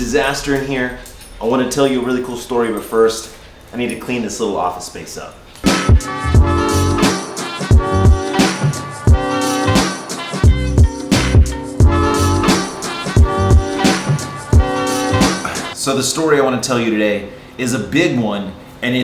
disaster in here. I want to tell you a really cool story, but first, I need to clean this little office space up. So the story I want to tell you today is a big one.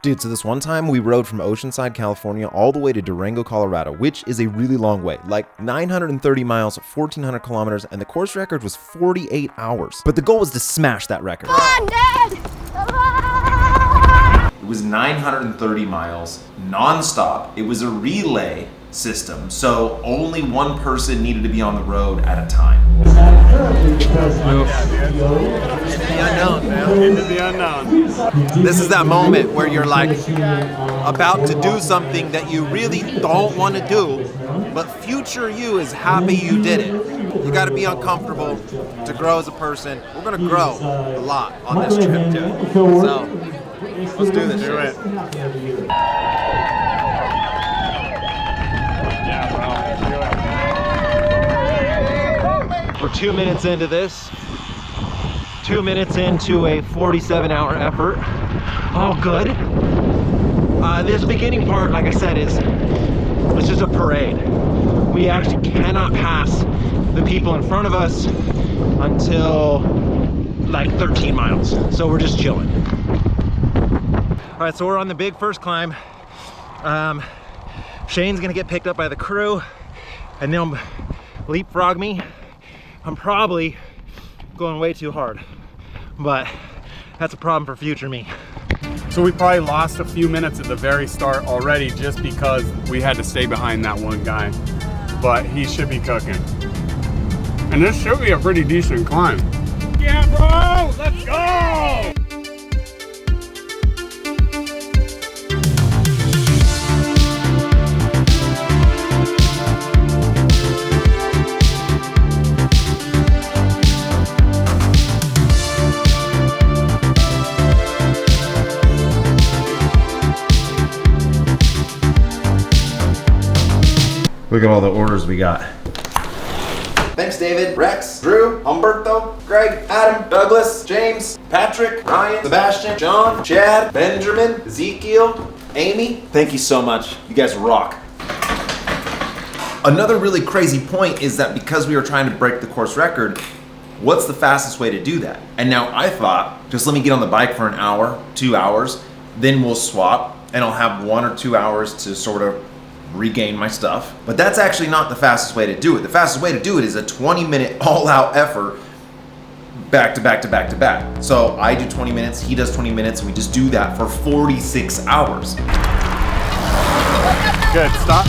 Dude, so this one time we rode from Oceanside, California all the way to Durango, Colorado, which is a really long way, like 930 miles, 1,400 kilometers, and the course record was 48 hours. But the goal was to smash that record. Come on, Dad! Come on! It was 930 miles, non-stop. It was a relay system, so only one person needed to be on the road at a time. Into the unknown. This is that moment where you're like about to do something that you really don't want to do, but future you is happy you did it. You got to be uncomfortable to grow as a person. We're going to grow a lot on this trip, dude. So let's do this. Do it. We're 2 minutes into this. 2 minutes into a 47-hour effort. All good. This beginning part, like I said, it's just a parade. We actually cannot pass the people in front of us until like 13 miles. So we're just chilling. All right, so we're on the big first climb. Shane's gonna get picked up by the crew and they'll leapfrog me. I'm probably going way too hard, but that's a problem for future me. So we probably lost a few minutes at the very start already just because we had to stay behind that one guy, but he should be cooking. And this should be a pretty decent climb. Yeah, bro, let's go! Look at all the orders we got. Thanks, David, Rex, Drew, Humberto, Greg, Adam, Douglas, James, Patrick, Ryan, Sebastian, John, Chad, Benjamin, Ezekiel, Amy. Thank you so much. You guys rock. Another really crazy point is that because we were trying to break the course record, what's the fastest way to do that? And now I thought, just let me get on the bike for an hour, 2 hours, then we'll swap and I'll have 1 or 2 hours to sort of regain my stuff. But that's actually not the fastest way to do it. The fastest way to do it is a 20-minute all-out effort back to back to back to back. So I do 20 minutes, he does 20 minutes, and we just do that for 46 hours. Good, stop.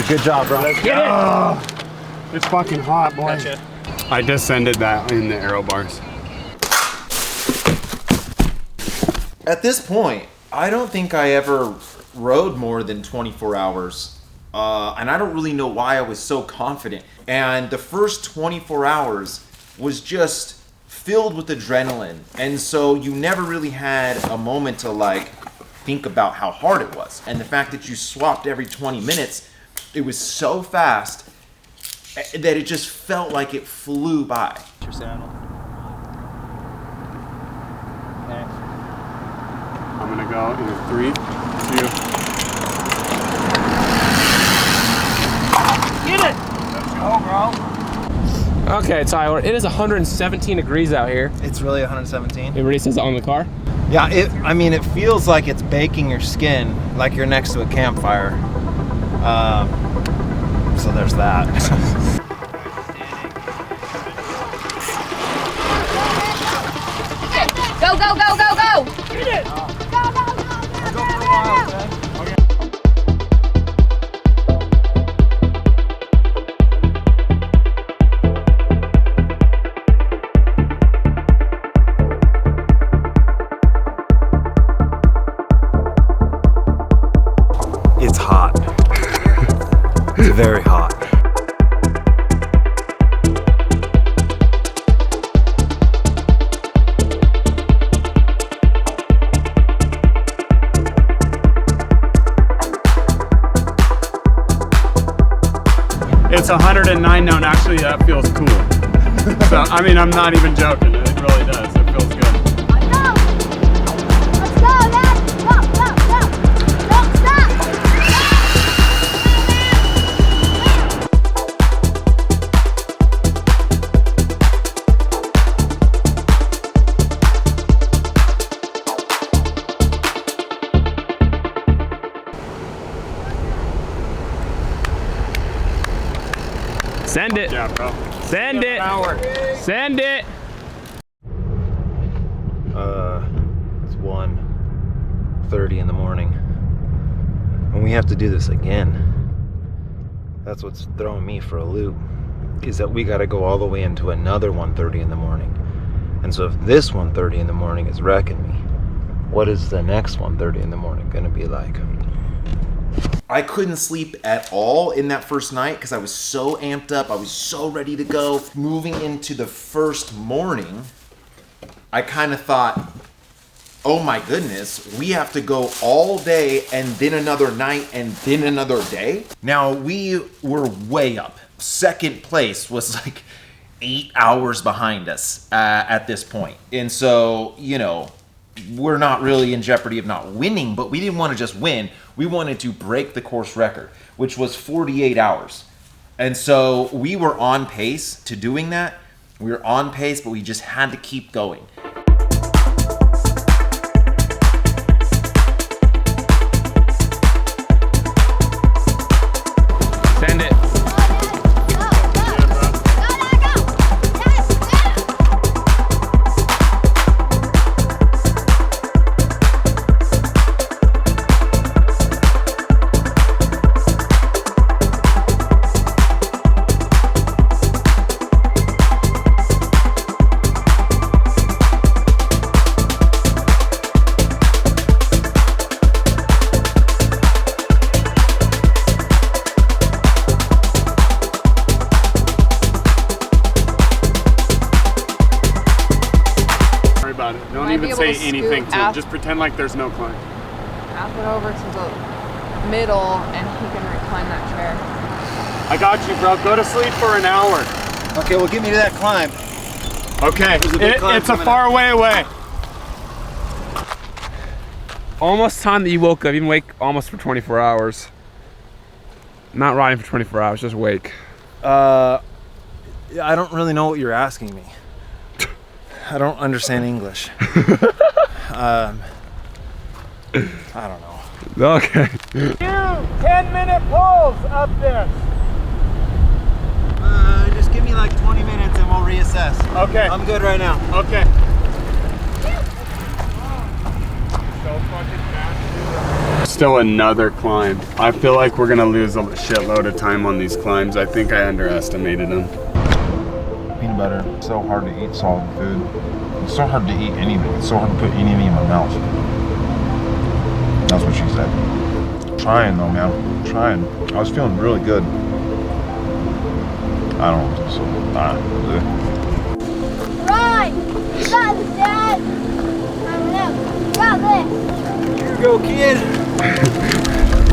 Good job, bro. Let's go. It's fucking hot, boy. Gotcha. I descended that in the aero bars. At this point, I don't think I ever rode more than 24 hours. And I don't really know why I was so confident. And the first 24 hours was just filled with adrenaline. And so you never really had a moment to like think about how hard it was. And the fact that you swapped every 20 minutes, it was so fast that it just felt like it flew by. Your saddle. Okay. I'm gonna go in 3, 2. Get it! Let's go, bro. Okay, Tyler, it is 117 degrees out here. It's really 117. It really says on the car. Yeah, it feels like it's baking your skin, like you're next to a campfire. So there's that. Go, go, go, go, go! Get it! Go, go, go, go, go, go! very hot. It's 109 now, and actually that feels cool. So, I mean, I'm not even joking. It really does. It feels good. Let's go! Let's go, man! Go, go, go! Don't stop! Send it. Yeah, bro. Send it. Send it. It's 1:30 in the morning. And we have to do this again. That's what's throwing me for a loop. Is that we gotta go all the way into another 1:30 in the morning. And so if this 1:30 in the morning is wrecking me, what is the next 1:30 in the morning gonna be like? I couldn't sleep at all in that first night because I was so amped up. I was so ready to go. Moving into the first morning, I kind of thought, oh my goodness, we have to go all day and then another night and then another day. Now, we were way up. Second place was like 8 hours behind us at this point. And so, you know, we're not really in jeopardy of not winning, but we didn't want to just win. We wanted to break the course record, which was 48 hours. And so we were on pace to doing that. We were on pace, but we just had to keep going. Send it. Don't Might even be say able to anything scoot to him. out. Just pretend like there's no climb. Tap it over to the middle and he can recline that chair. I got you, bro. Go to sleep for an hour. Okay, well, get me to that climb. Okay, There's a big climb it's a coming far way away. Almost time that you woke up. Even wake almost for 24 hours. Not riding for 24 hours, just wake. I don't really know what you're asking me. I don't understand English. I don't know. Okay. 10-minute pulls up this. Just give me like 20 minutes and we'll reassess. Okay. I'm good right now. Okay. So fucking fast. Still another climb. I feel like we're gonna lose a shitload of time on these climbs. I think I underestimated them. Peanut butter, it's so hard to eat solid food. It's so hard to eat anything. It's so hard to put anything in my mouth. That's what she said. Trying though, man. Trying. I was feeling really good. I don't know. So, Run! You got this, Dad! I don't know. You got this! Here you go, kid.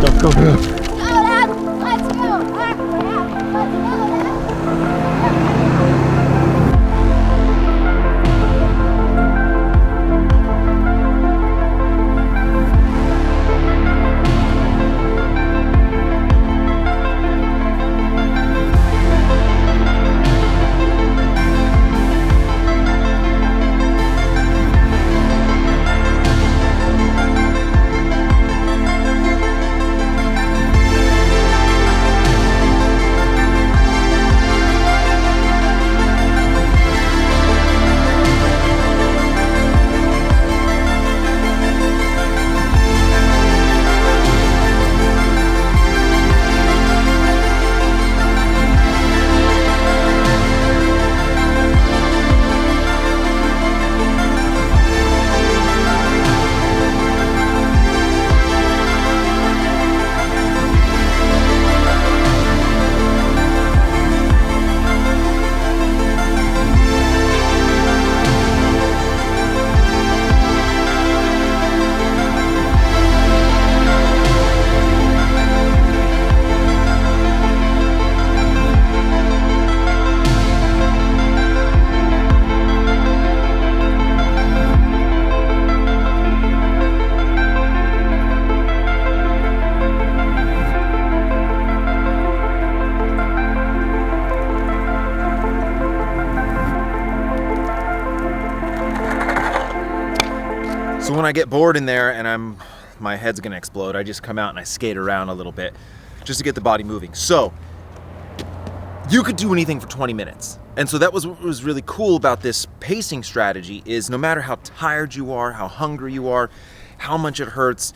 Go, go, go. Go, Dad! Let's go! Let's go, So when I get bored in there and my head's gonna explode, I just come out and I skate around a little bit just to get the body moving. So you could do anything for 20 minutes. And so that was what was really cool about this pacing strategy is no matter how tired you are, how hungry you are, how much it hurts,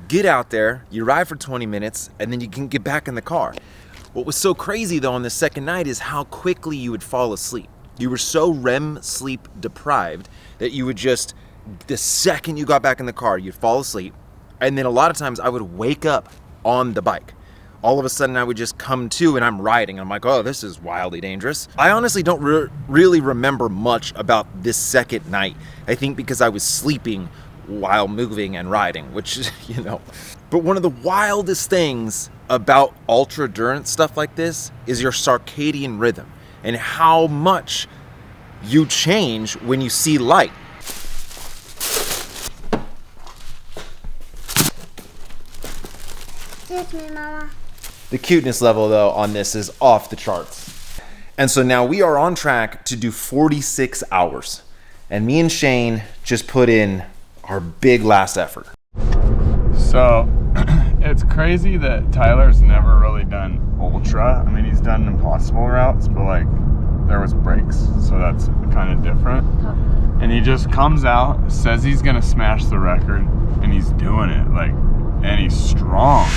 get out there, you ride for 20 minutes, and then you can get back in the car. What was so crazy though on the second night is how quickly you would fall asleep. You were so REM sleep deprived that you would just, the second you got back in the car, you'd fall asleep. And then a lot of times I would wake up on the bike. All of a sudden I would just come to and I'm riding. I'm like, oh, this is wildly dangerous. I honestly don't really remember much about this second night. I think because I was sleeping while moving and riding, which is, you know. But one of the wildest things about ultra endurance stuff like this is your circadian rhythm and how much you change when you see light. Excuse me, Mama. The cuteness level though on this is off the charts. And so now we are on track to do 46 hours. And me and Shane just put in our big last effort. So it's crazy that Tyler's never really done ultra. I mean, he's done impossible routes, but like there was breaks, so that's kind of different. And he just comes out, says he's gonna smash the record, and he's doing it, like, and he's strong.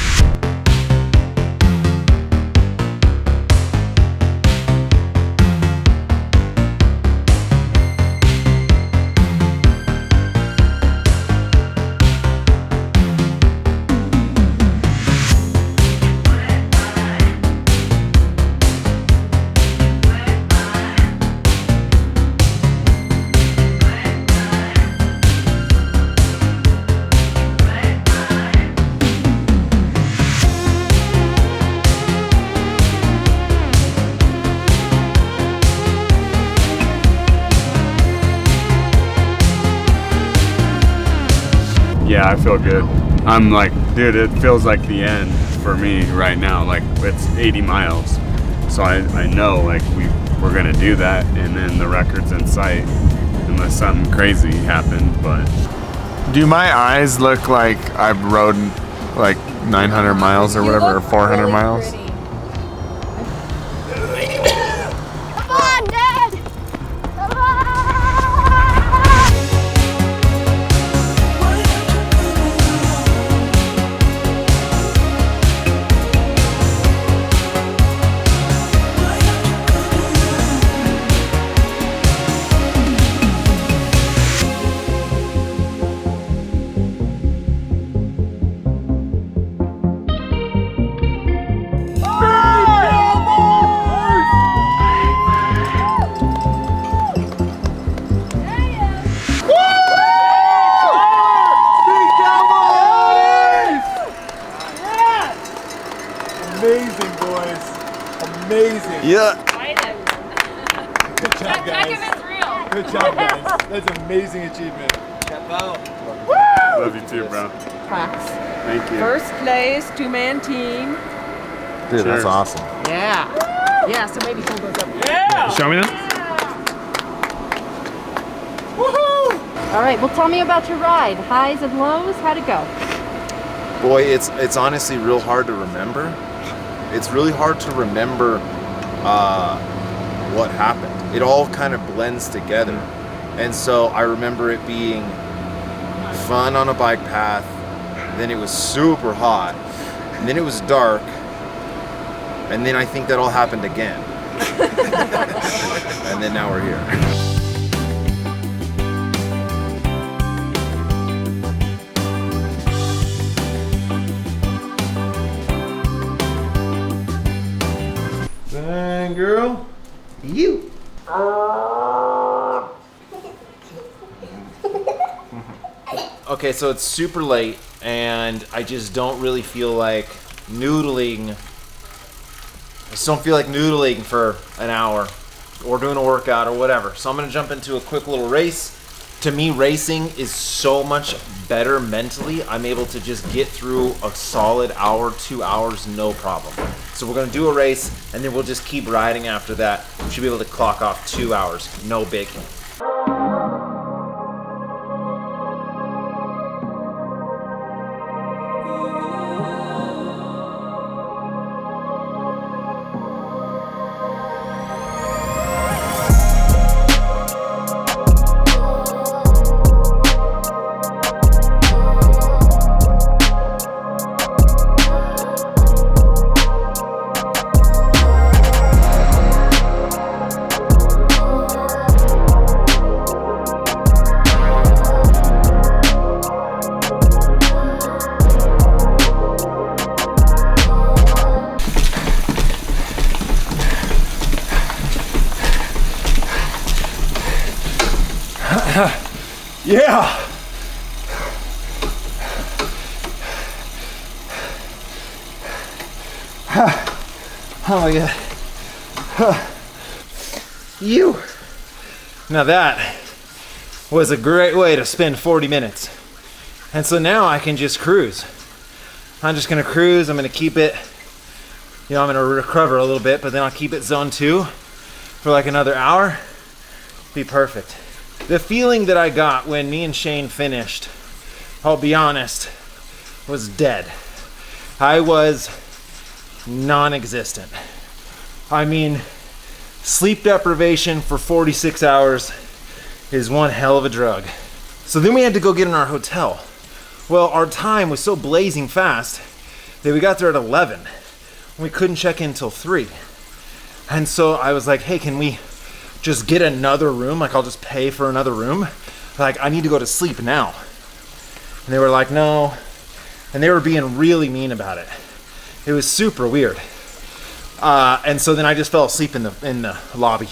Yeah, I feel good. I'm like, dude, it feels like the end for me right now. Like, it's 80 miles. So I know, like, we're going to do that, and then the record's in sight, unless something crazy happened, but... Do my eyes look like I've rode, like, 900 miles or whatever, or 400 miles? Come on, Dad! Come on! Amazing, boys. Amazing. Yeah. Good job, guys. Good job, guys. That's an amazing achievement. Love you too, bro. Claps. Thank you. First place, two-man team. Dude, Cheers. that's awesome. Yeah. Yeah, so maybe hold those up. Show me them. All right, well, tell me about your ride. Highs and lows, how'd it go? Boy, it's honestly real hard to remember. It's really hard to remember what happened. It all kind of blends together. And so I remember it being fun on a bike path, then it was super hot, and then it was dark, and then I think that all happened again. And then now we're here. Dang, girl. You. Okay, so it's super late, and I just don't really feel like noodling. I just don't feel like noodling for an hour or doing a workout or whatever. So I'm gonna jump into a quick little race. To me, racing is so much better mentally. I'm able to just get through a solid hour, 2 hours, no problem. So we're gonna do a race, and then we'll just keep riding after that. We should be able to clock off 2 hours, no biggie. Yeah. Oh my God. You. Now that was a great way to spend 40 minutes. And so now I can just cruise. I'm just gonna cruise. I'm gonna keep it, I'm gonna recover a little bit, but then I'll keep it zone 2 for like another hour. Be perfect. The feeling that I got when me and Shane finished, I'll be honest, was dead. I was non-existent. I mean, sleep deprivation for 46 hours is one hell of a drug. So then we had to go get in our hotel. Well, our time was so blazing fast that we got there at 11. We couldn't check in till 3. And so I was like, hey, can we just get another room? Like, I'll just pay for another room. Like, I need to go to sleep now. And they were like, no. And they were being really mean about it. It was super weird. And so then I just fell asleep in the lobby.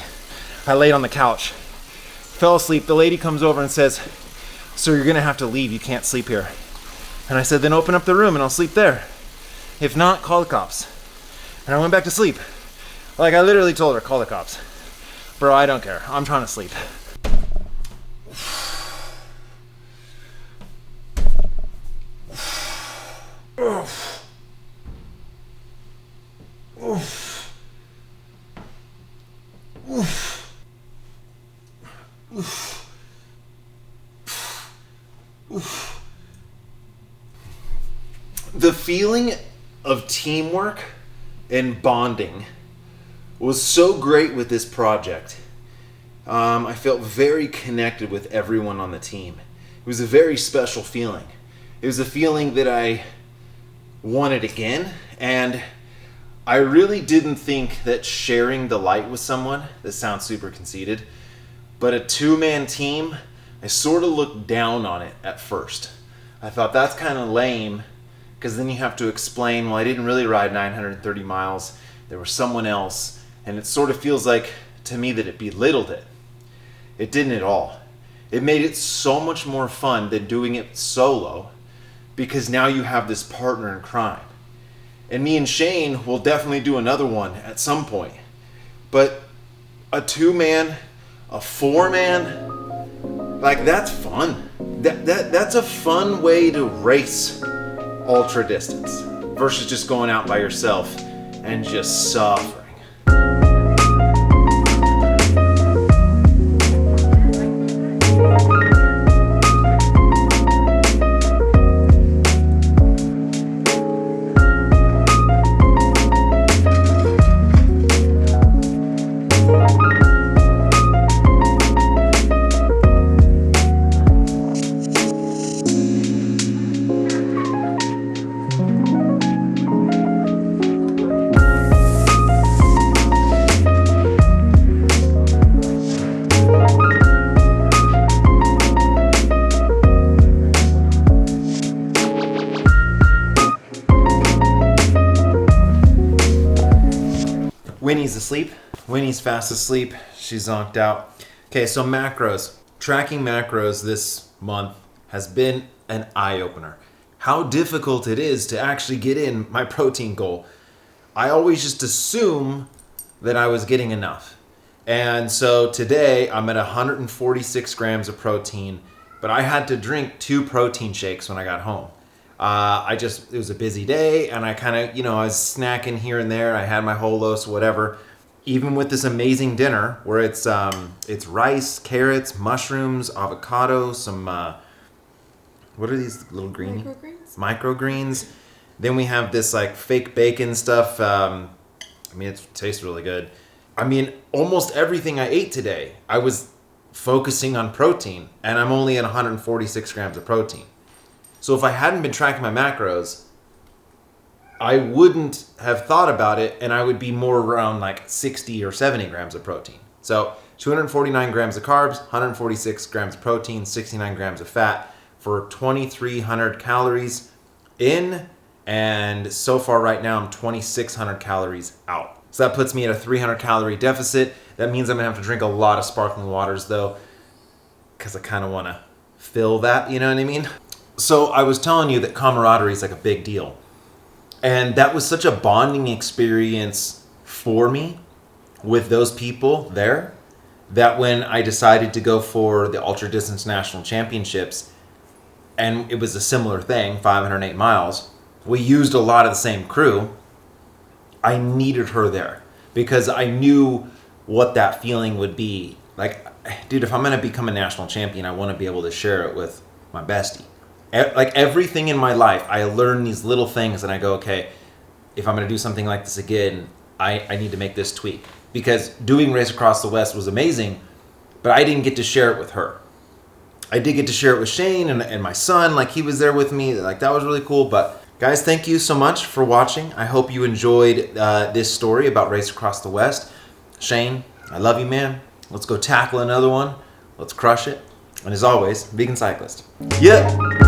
I laid on the couch, fell asleep. The lady comes over and says, "Sir, you're gonna have to leave. You can't sleep here." And I said, "Then open up the room and I'll sleep there. If not, call the cops." And I went back to sleep. Like, I literally told her, call the cops. Bro, I don't care. I'm trying to sleep. The feeling of teamwork and bonding was so great with this project. I felt very connected with everyone on the team. It was a very special feeling. It was a feeling that I wanted again, and I really didn't think that sharing the light with someone, this sounds super conceited, but a two-man team, I sort of looked down on it at first. I thought that's kind of lame, because then you have to explain, well, I didn't really ride 930 miles, there was someone else, and it sort of feels like, to me, that it belittled it. It didn't at all. It made it so much more fun than doing it solo, because now you have this partner in crime. And me and Shane will definitely do another one at some point. But a two-man, a four-man, like, that's fun. That's a fun way to race ultra distance versus just going out by yourself and just suffering. Winnie's asleep. Winnie's fast asleep. She's zonked out. Okay, so macros. Tracking macros this month has been an eye-opener. How difficult it is to actually get in my protein goal. I always just assume that I was getting enough. And so today I'm at 146 grams of protein, but I had to drink 2 protein shakes when I got home. It was a busy day, and I kind of, I was snacking here and there. I had my Holos, whatever. Even with this amazing dinner where it's rice, carrots, mushrooms, avocado, some, what are these little green? Microgreens. Then we have this like fake bacon stuff. It tastes really good. Almost everything I ate today, I was focusing on protein, and I'm only at 146 grams of protein. So if I hadn't been tracking my macros, I wouldn't have thought about it, and I would be more around like 60 or 70 grams of protein. So 249 grams of carbs, 146 grams of protein, 69 grams of fat for 2,300 calories in, and so far right now I'm 2,600 calories out. So that puts me at a 300 calorie deficit. That means I'm gonna have to drink a lot of sparkling waters though, because I kind of want to feel that, you know what I mean? So I was telling you that camaraderie is like a big deal. And that was such a bonding experience for me with those people there, that when I decided to go for the Ultra Distance National Championships, and it was a similar thing, 508 miles, we used a lot of the same crew. I needed her there because I knew what that feeling would be. Like, dude, if I'm going to become a national champion, I want to be able to share it with my bestie. Like, everything in my life, I learn these little things and I go, okay, if I'm going to do something like this again, I need to make this tweak. Because doing Race Across the West was amazing, but I didn't get to share it with her. I did get to share it with Shane and my son. Like, he was there with me. Like, that was really cool. But guys, thank you so much for watching. I hope you enjoyed this story about Race Across the West. Shane, I love you, man. Let's go tackle another one. Let's crush it. And as always, vegan cyclist. Yeah.